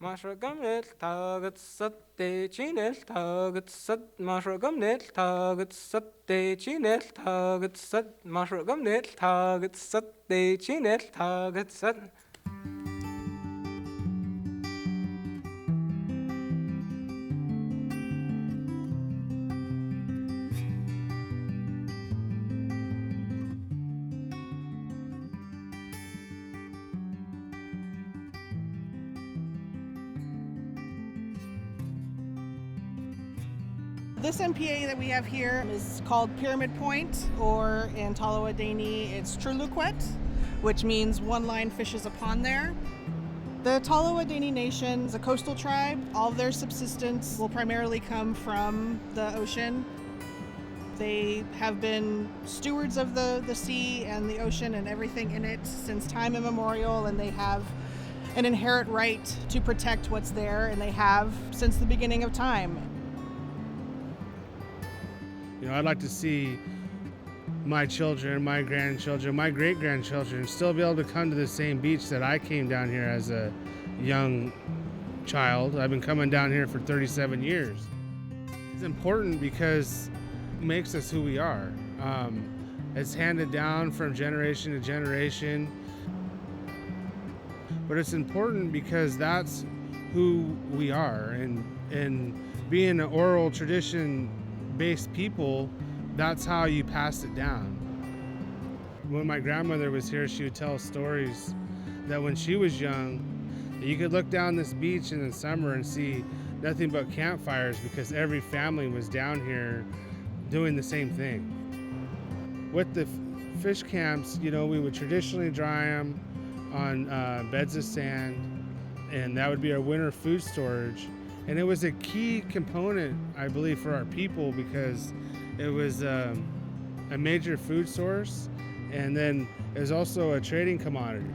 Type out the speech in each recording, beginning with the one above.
Mashagamnel target satte chinel target sat mashagamnel target satte chinel target sat mashagamnel target satte chinel target sat. This MPA that we have here is called Pyramid Point, or in Tolowa Dee-ni, it's Churluquet, which means one line fishes a pond there. The Tolowa Dee-ni Nation is a coastal tribe. All of their subsistence will primarily come from the ocean. They have been stewards of the sea and the ocean and everything in it since time immemorial, and they have an inherent right to protect what's there, and they have since the beginning of time. You know, I'd like to see my children, my grandchildren, my great-grandchildren still be able to come to the same beach that I came down here as a young child. I've been coming down here for 37 years. It's important because it makes us who we are. It's handed down from generation to generation. But it's important because that's who we are. And being an oral tradition-based people, that's how you pass it down. When my grandmother was here, she would tell stories that when she was young, you could look down this beach in the summer and see nothing but campfires because every family was down here doing the same thing. With the fish camps, you know, we would traditionally dry them on beds of sand, and that would be our winter food storage. And it was a key component, I believe, for our people because it was a major food source, and then it was also a trading commodity.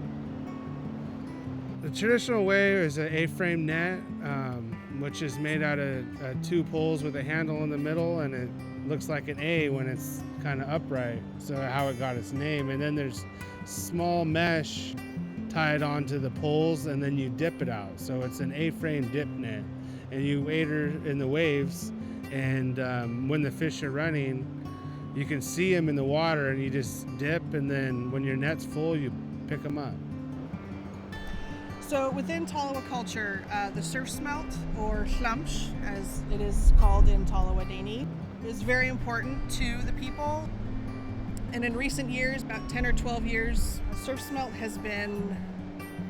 The traditional way is an A-frame net, which is made out of two poles with a handle in the middle, and it looks like an A when it's kind of upright, so how it got its name. And then there's small mesh tied onto the poles, and then you dip it out. So it's an A-frame dip net, and you wade her in the waves, and when the fish are running, you can see them in the water, and you just dip, and then when your net's full, you pick them up. So within Tolowa culture, the surf smelt, or hlamsh, as it is called in Tolowa Dee-ni, is very important to the people. And in recent years, about 10 or 12 years, surf smelt has been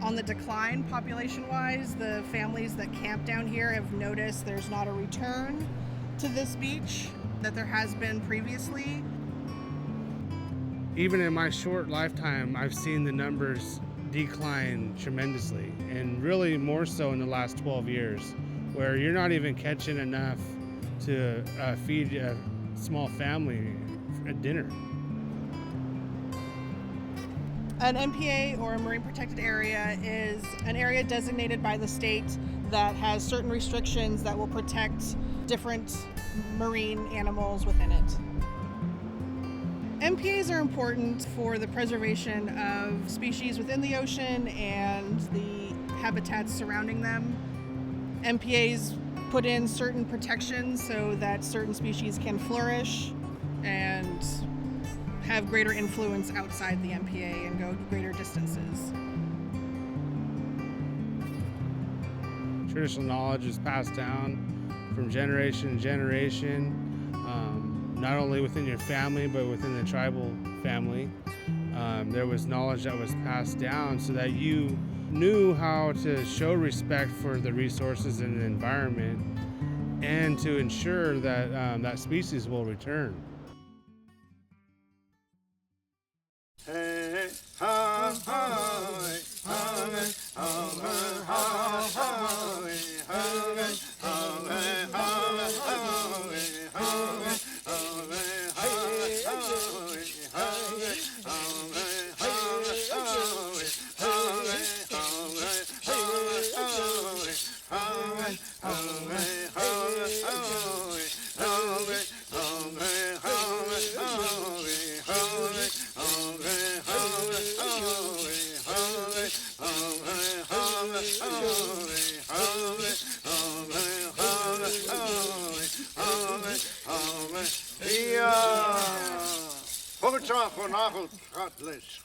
on the decline population-wise. The families that camp down here have noticed there's not a return to this beach that there has been previously. Even in my short lifetime, I've seen the numbers decline tremendously, and really more so in the last 12 years, where you're not even catching enough to feed a small family at dinner. An MPA, or a marine protected area, is an area designated by the state that has certain restrictions that will protect different marine animals within it. MPAs are important for the preservation of species within the ocean and the habitats surrounding them. MPAs put in certain protections so that certain species can flourish and have greater influence outside the MPA and go greater distances. Traditional knowledge is passed down from generation to generation, not only within your family, but within the tribal family. There was knowledge that was passed down so that you knew how to show respect for the resources and the environment, and to ensure that that species will return. Hey, ha, ha, Kom het zo, gewoon nagel, gaat les,